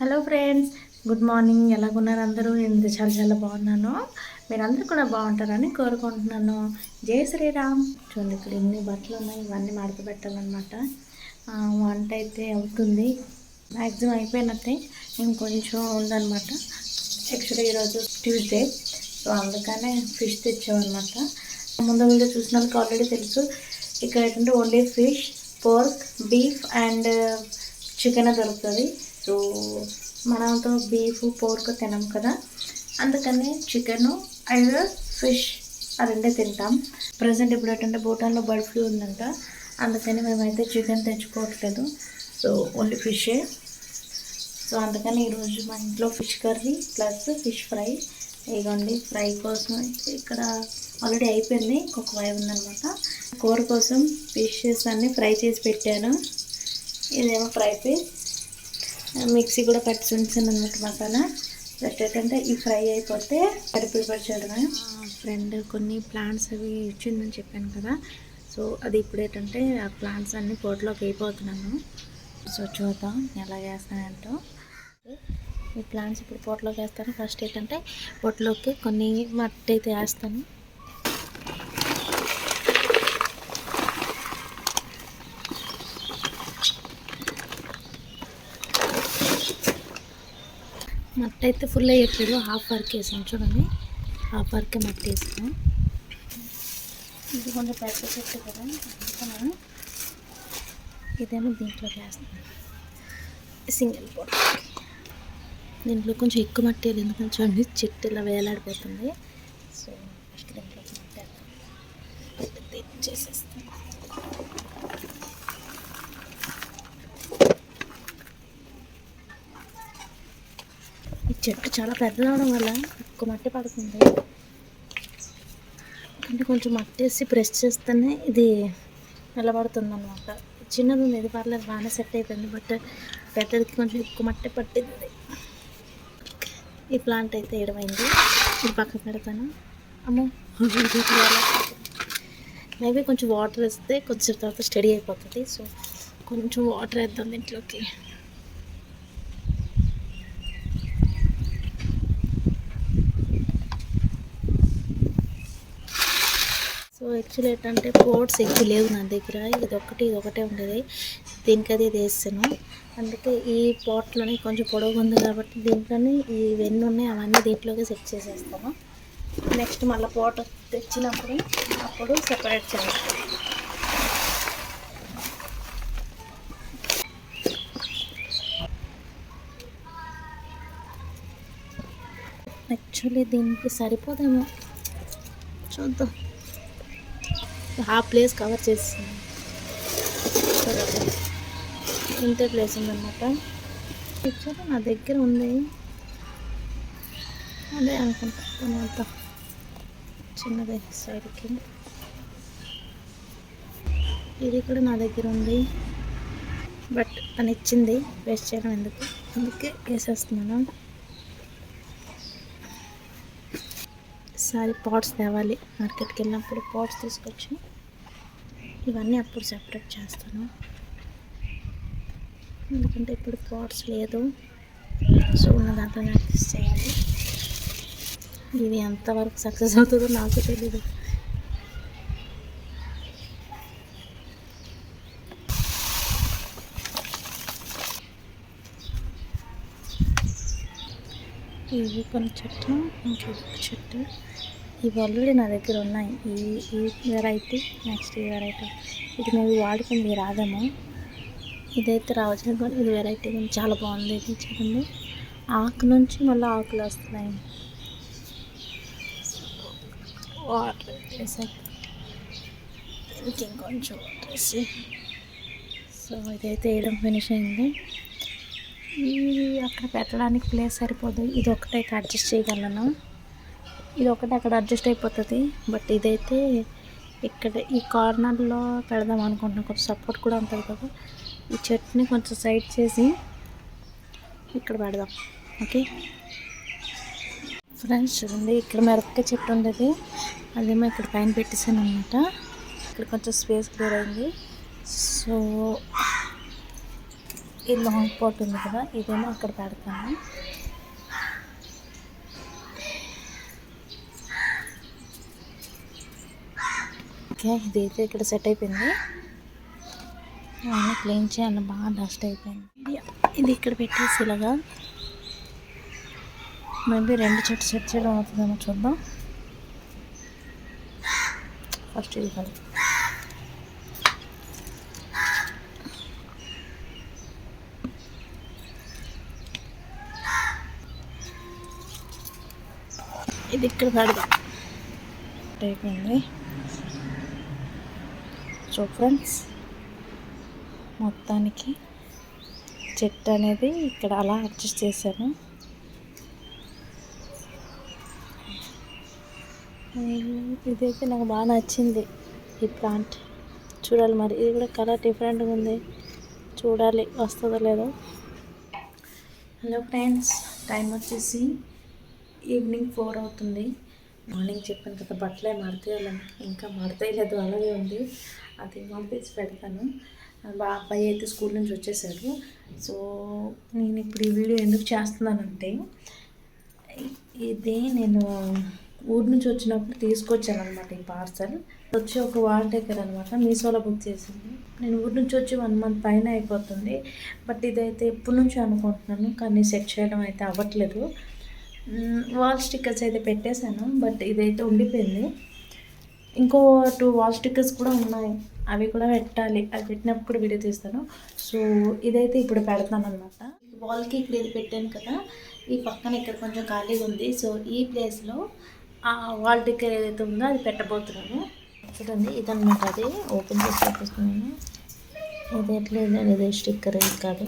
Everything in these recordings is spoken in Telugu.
Hello friends, good morning. ఎలాగున్నారు అందరూ? నేను చాలా చాలా బాగున్నాను. మీరందరూ కూడా బాగుంటారని కోరుకుంటున్నాను. జై శ్రీరామ్. చూడండి, ఇక్కడ ఎన్ని బట్టలు ఉన్నాయి, ఇవన్నీ మడత పెట్టాలన్నమాట. వంట అయితే అవుతుంది, మ్యాక్సిమం అయిపోయినట్టే. ఇంకొంచెం ఉందన్నమాట. యాక్చువల్లీ ఈరోజు ట్యూస్డే, సో అందుకనే ఫిష్ తెచ్చామన్నమాట. ముందు వీడియో చూసిన వాళ్ళకి ఆల్రెడీ తెలుసు. ఇక్కడ ఏంటంటే only fish, pork, beef and chicken దొరుకుతుంది. సో మనతో బీఫ్, పోర్క్ తినాం కదా, అందుకని చికెను అండ్ ఫిష్ ఆ రెండే తింటాం. ప్రజెంట్ ఇప్పుడు ఏంటంటే భూటాన్లో బర్డ్ ఫ్లూ ఉందంట, అందుకని మేమైతే చికెన్ తెచ్చుకోవట్లేదు. సో ఓన్లీ ఫిషే. సో అందుకని ఈరోజు మా ఇంట్లో fish curry plus fish fry. ఇదిగోండి, ఫ్రై కోసం అయితే ఇక్కడ ఆల్రెడీ అయిపోయింది, ఇంకొక ఫ్రై ఉందన్నమాట. కూర కోసం ఫిషెస్ అన్నీ ఫ్రై చేసి పెట్టాను. ఇదేమో ఫ్రై పీస్, మిక్సీ కూడా కట్టి ఉంచాను అన్నమాట మసాలా. జస్ట్ ఏంటంటే ఈ ఫ్రై అయిపోతే కర్రీ ప్రిపేర్ చేయడమే. ఫ్రెండ్ కొన్ని ప్లాంట్స్ అవి ఇచ్చిందని చెప్పాను కదా, సో అది ఇప్పుడు ఏంటంటే ఆ ప్లాంట్స్ అన్నీ పోట్లోకి అయిపోతున్నాను. సో చూద్దాం ఎలా వేస్తానంటో. ఈ ప్లాంట్స్ ఇప్పుడు పోట్లోకి వేస్తాను. ఫస్ట్ ఏంటంటే పోట్లోకి కొన్ని మట్టి అయితే వేస్తాను. మట్టి అయితే ఫుల్ వేయట్లేదు, హాఫ్ వరకు వేసాను. చూడండి, హాఫ్ వరకే మట్టి వేసాను. ఇది కొంచెం పెద్ద చెట్టు కదా, అందుకని ఇదేమో దీంట్లోకి వేస్తాను. సింగిల్ పోట్ దీంట్లో కొంచెం ఎక్కువ మట్టి వేయాలి, ఎందుకంటే చూడండి చెట్టు ఇలా వేలాడిపోతుంది. సో ఫస్ట్ దీంట్లోకి మట్టి వేస్తాను, చేసేస్తాను. ఈ చెట్టు చాలా పెద్దది అవడం వల్ల ఎక్కువ మట్టి పడుతుంది. అంటే కొంచెం మట్టి వేసి ప్రెస్ చేస్తేనే ఇది నిలబడుతుంది అన్నమాట. చిన్నది ఉంది, ఇది పర్లేదు, బాగానే సెట్ అయిపోయింది. బట్ పెద్దదికి కొంచెం ఎక్కువ మట్టి పట్టింది. ఈ ప్లాంట్ అయితే వేయడమైంది, ఇది పక్కన పెడతాను. అమ్మో, మేబీ కొంచెం వాటర్ వేస్తే కొంచెం తర్వాత స్టడీ అయిపోతుంది. సో కొంచెం వాటర్ వేద్దాం దీంట్లోకి. సో యాక్చువల్లీ ఏంటంటే పోట్స్ ఎక్కువ లేవు నా దగ్గర, ఇది ఒకటే ఉండేది. దీనికి అది వేసాను, అందుకే ఈ పాట్లోనే కొంచెం పొడవు ఉంది కాబట్టి దీంట్లోనే ఇవన్నీ ఉన్నాయి, అవన్నీ దీంట్లోకి సెట్ చేసేస్తాను. నెక్స్ట్ మళ్ళీ పోట్ తెచ్చినప్పుడు అప్పుడు సెపరేట్ చేస్తాను. యాక్చువల్లీ దీనికి సరిపోదేమో, చూద్దాం. హాఫ్ ప్లేస్ కవర్ చేస్తుంది, ఇంతే ప్లేస్ ఉందన్నమాట. యాక్చువల్లీ నా దగ్గర ఉంది, అదే అనుకుంటా. అంతా చిన్నదే సైడ్కి, ఇది కూడా నా దగ్గర ఉంది. బట్ తను ఇచ్చింది, వేస్ట్ చేయడం ఎందుకు, అందుకే వేసేస్తున్నాను. ఈసారి పాట్స్ తేవాలి, మార్కెట్కి వెళ్ళినప్పుడు పాట్స్ తీసుకొచ్చి ఇవన్నీ అప్పుడు సెపరేట్ చేస్తాను. ఎందుకంటే ఇప్పుడు పాట్స్ లేదు, సో ఉన్న దాంట్లో ప్రాక్టీస్ చేయాలి. ఇది ఎంతవరకు సక్సెస్ అవుతుందో నాకు తెలీదు. ఇవి కొన్ని చెట్లు, ఇంకొక చెట్టు, ఇవి ఆల్రెడీ నా దగ్గర ఉన్నాయి. ఈ వెరైటీ, నెక్స్ట్ ఈ వెరైటీ, ఇది మేము వాడుకుంది రాదేమో, ఇదైతే రావచ్చు. ఇది వెరైటీ చాలా బాగుంది. ఇది చూడండి, ఆకు నుంచి మళ్ళీ ఆకులు వస్తున్నాయి. వాటర్ వేసాక ఇంకొంచెం వాటర్ వేసి, సో ఇదైతే వేయడం ఫినిష్ అయింది. ఇది అక్కడ పెట్టడానికి ప్లేస్ సరిపోదు, ఇది ఒకటైతే అడ్జస్ట్ చేయగలను. ఇది ఒకటి అక్కడ అడ్జస్ట్ అయిపోతుంది, బట్ ఇదైతే ఇక్కడ ఈ కార్నర్లో పెడదాం అనుకుంటున్నాను. కొంచెం సపోర్ట్ కూడా ఉంటుంది కదా, ఈ చెట్టుని కొంచెం సైడ్ చేసి ఇక్కడ పెడదాం. ఓకే ఫ్రెండ్స్, చూడండి, ఇక్కడ మిరపకాయ చెట్టు ఉండేది, అదేమో ఇక్కడ పైన పెట్టేసాను అనమాట. ఇక్కడ కొంచెం స్పేస్ క్లియర్ అయింది. సో ఈ లాంగ్ పాట్ ఉంది కదా, ఇదేమో అక్కడ పెడతాను. ఓకే, ఇదైతే ఇక్కడ సెట్ అయిపోయింది. క్లీన్ చేయాలి, బాగా డస్ట్ అయిపోయింది. ఇది ఇక్కడ పెట్టేసి ఇలాగా మేబీ 2 చెట్టు సెట్ చేయడం అవుతుందేమో చూద్దాం. ఫస్ట్ ఇది కాదు, ఇది ఇక్కడ పెడదాం. అయిపోయింది. సో ఫ్రెండ్స్, మొత్తానికి చెట్టు అనేది ఇక్కడ అలా అడ్జస్ట్ చేశాను. ఇదైతే నాకు బాగా నచ్చింది, ఈ ప్లాంట్. చూడాలి మరి, ఇది కూడా కలర్ డిఫరెంట్గా ఉంది, చూడాలి వస్తుందో లేదో. హలో ఫ్రెండ్స్, టైం వచ్చేసి ఈవినింగ్ 4 అవుతుంది. మార్నింగ్ చెప్పాను కదా బట్టలే మడతేయాలని, ఇంకా మడతేయలేదు, అలాగే ఉంది. అది పంపించి పెడతాను. అబ్బాయి అయితే స్కూల్ నుంచి వచ్చేసాడు. సో నేను ఇప్పుడు ఈ వీడియో ఎందుకు చేస్తున్నానంటే, ఇది నేను ఊరి నుంచి వచ్చినప్పుడు తీసుకొచ్చాను అనమాట. ఈ పార్సల్ వచ్చి ఒక వాల్ డెకర్ అనమాట, మీషోలో బుక్ చేసింది. నేను ఊరి నుంచి వచ్చి 1 మంత్ పైన అయిపోతుంది. బట్ ఇదైతే ఎప్పటి నుంచో అనుకుంటున్నాను, కానీ సెట్ చేయడం అయితే అవ్వట్లేదు. వాల్ స్టిక్కర్స్ అయితే పెట్టేశాను, బట్ ఇదైతే ఉండిపోయింది. ఇంకో 2 వాల్ స్టిక్కర్స్ కూడా ఉన్నాయి, అవి కూడా పెట్టాలి. అవి పెట్టినప్పుడు కూడా వీడియో తీస్తాను. సో ఇదైతే ఇప్పుడు పెడతాను అనమాట. వాల్కి ఇక్కడ ఇది పెట్టాను కదా, ఈ పక్కన ఇక్కడ కొంచెం ఖాళీగా ఉంది. సో ఈ ప్లేస్లో ఆ వాల్ స్టిక్కర్ ఏదైతే ఉందో అది పెట్టబోతున్నాను. చూడండి, ఇదన్నమాట. అది ఓపెన్ చేసి చూపిస్తున్నాను. ఇది ఎట్లేదు, ఇది స్టిక్కర్ ఇది కాదు,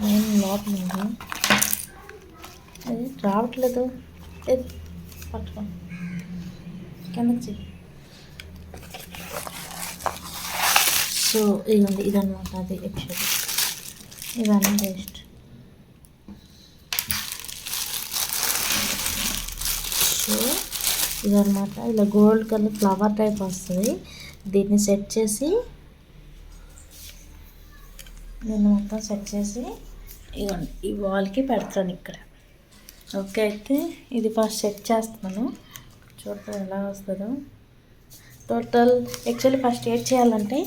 నేను లోపల ఉంది. అది రావట్లేదు, పట్టుకోండి కిందకి చెయ్యి. సో ఇదండి, ఇదన్నమాట. అది యాక్చువల్లీ ఇవన్నీ వేస్ట్. సో ఇదన్నమాట, ఇలా గోల్డ్ కలర్ ఫ్లవర్ టైప్ వస్తుంది. దీన్ని సెట్ చేసి మొత్తం సెట్ చేసి ఇవ్వండి ఈ వాల్కి పెడతాను ఇక్కడ. ఓకే, అయితే ఇది ఫస్ట్ సెట్ చేస్తున్నాను, చూద్దాం ఎలా వస్తుందో. టోటల్ యాక్చువల్లీ ఫస్ట్ ఏం చేయాలంటే,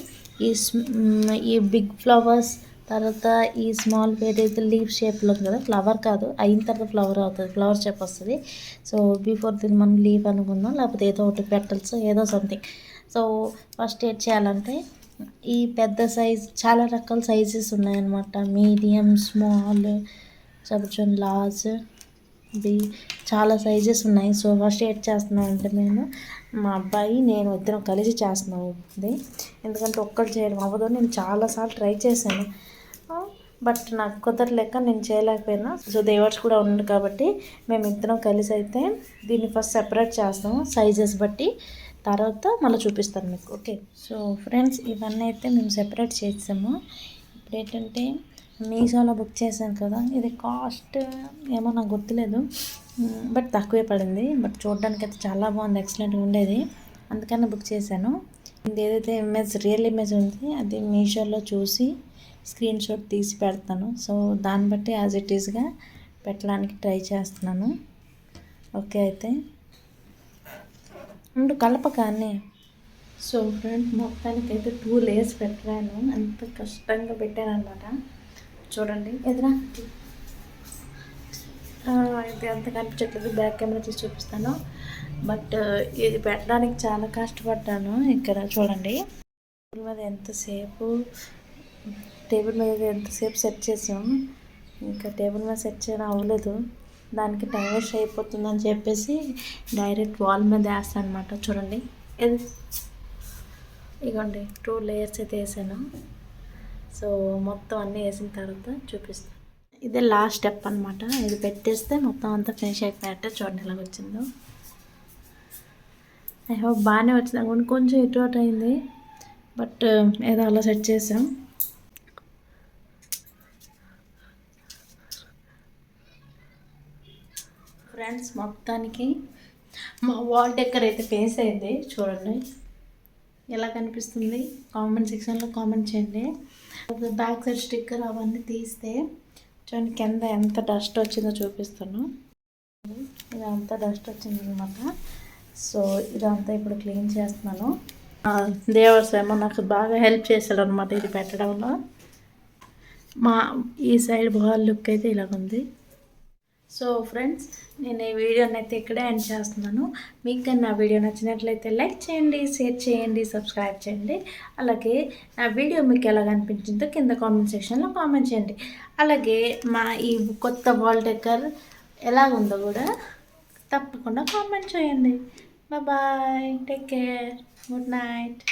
ఈ బిగ్ ఫ్లవర్స్ తర్వాత ఈ స్మాల్ ఏదైతే లీఫ్ షేప్లో ఉంది కదా, ఫ్లవర్ కాదు, అయిన తర్వాత ఫ్లవర్ అవుతుంది, ఫ్లవర్ షేప్ వస్తుంది. సో బిఫోర్ దీన్ని మనం లీఫ్ అనుకుందాం, లేకపోతే ఏదో ఒకటి పెటల్స్ ఏదో సంథింగ్. సో ఫస్ట్ ఏం చేయాలంటే, ఈ పెద్ద సైజ్ చాలా రకాల సైజెస్ ఉన్నాయన్నమాట. మీడియం, స్మాల్, కొంచెం లార్జ్, ఇది చాలా సైజెస్ ఉన్నాయి. సో ఫస్ట్ ఏం చేస్తున్నాం అంటే, మా అబ్బాయి నేను ఇద్దరం కలిసి చేస్తున్నాం ఇది. ఎందుకంటే ఒక్కటి చేయడం అవ్వదు, నేను చాలాసార్లు ట్రై చేశాను, బట్ నాకు కుదరలేక నేను చేయలేకపోయినా. సో దేవర్స్ కూడా ఉన్నాడు కాబట్టి మేము ఇద్దరం కలిసి అయితే దీన్ని ఫస్ట్ సెపరేట్ చేస్తాము సైజెస్ బట్టి, తర్వాత మళ్ళీ చూపిస్తాను మీకు. ఓకే, సో ఫ్రెండ్స్, ఇవన్నీ అయితే మేము సెపరేట్ చేసాము. ఇప్పుడు ఏంటంటే మీషోలో బుక్ చేశాను కదా, ఇది కాస్ట్ ఏమో నాకు గుర్తులేదు, బట్ తక్కువే పడింది. బట్ చూడడానికి అయితే చాలా బాగుంది, ఎక్సలెంట్గా ఉండేది, అందుకని బుక్ చేశాను. ఇది ఏదైతే ఇమేజ్ రియల్ ఇమేజ్ ఉంది, అది మీషోలో చూసి స్క్రీన్ షాట్ తీసి పెడతాను. సో దాన్ని బట్టి యాజ్ ఇట్ ఈస్గా పెట్టడానికి ట్రై చేస్తున్నాను. ఓకే, అయితే ముందు కలపకానే. సో ఫ్రెండ్స్, మొత్తానికి అయితే 2 లేయర్స్ పెట్టాను, అంత కష్టంగా పెట్టాను అనమాట. చూడండి, ఎదురా ఇది అంత కనిపించట్లేదు, బ్యాక్ కెమెరా తీసి చూపిస్తాను. బట్ ఇది పెట్టడానికి చాలా కష్టపడ్డాను. ఇక్కడ చూడండి, టేబుల్ మీద ఎంతసేపు సెట్ చేసాము, ఇంకా టేబుల్ మీద సెట్ చేయడం అవ్వలేదు, దానికి టైం వేస్ట్ అయిపోతుందని చెప్పేసి డైరెక్ట్ వాల్ మీద వేస్తాను అనమాట. చూడండి, ఇదిగోండి 2 లేయర్స్ అయితే వేసాను. సో మొత్తం అన్నీ వేసిన తర్వాత చూపిస్తాను. ఇదే లాస్ట్ స్టెప్ అనమాట. ఇది పెట్టేస్తే మొత్తం అంతా ఫినిష్ అయిపోయాట. చూడండి ఎలా వచ్చిందో. ఐ హోప్ బాగానే వచ్చింది అనుకోండి, కొంచెం ఇటు అటు అయింది, బట్ ఏదో అలా సెట్ చేసాం. ఫ్రెండ్స్, మొత్తానికి మా వాల్ డెకర్ అయితే ఫేస్ అయింది. చూడండి ఎలా కనిపిస్తుంది, కామెంట్ సెక్షన్లో కామెంట్ చేయండి. బ్యాక్ సైడ్ స్టిక్కర్ అవన్నీ తీస్తే చూడండి కింద ఎంత డస్ట్ వచ్చిందో చూపిస్తాను. ఇదంతా డస్ట్ వచ్చిందనమాట. సో ఇదంతా ఇప్పుడు క్లీన్ చేస్తున్నాను. దేవర్స్ ఏమో నాకు బాగా హెల్ప్ చేశాడు అనమాట ఇది పెట్టడంలో. ఈ సైడ్ బాల్ లుక్ అయితే ఇలాగుంది. సో ఫ్రెండ్స్, నేను ఈ వీడియోని అయితే ఇక్కడే ఎండ్ చేస్తున్నాను. మీకు కానీ నా వీడియో నచ్చినట్లయితే లైక్ చేయండి, షేర్ చేయండి, సబ్స్క్రైబ్ చేయండి. అలాగే నా వీడియో మీకు ఎలాగ అనిపించిందో కింద కామెంట్ సెక్షన్లో కామెంట్ చేయండి. అలాగే మా ఈ కొత్త వాల్ డెకర్ ఎలాగుందో కూడా తప్పకుండా కామెంట్ చేయండి. Bye, take care, good night.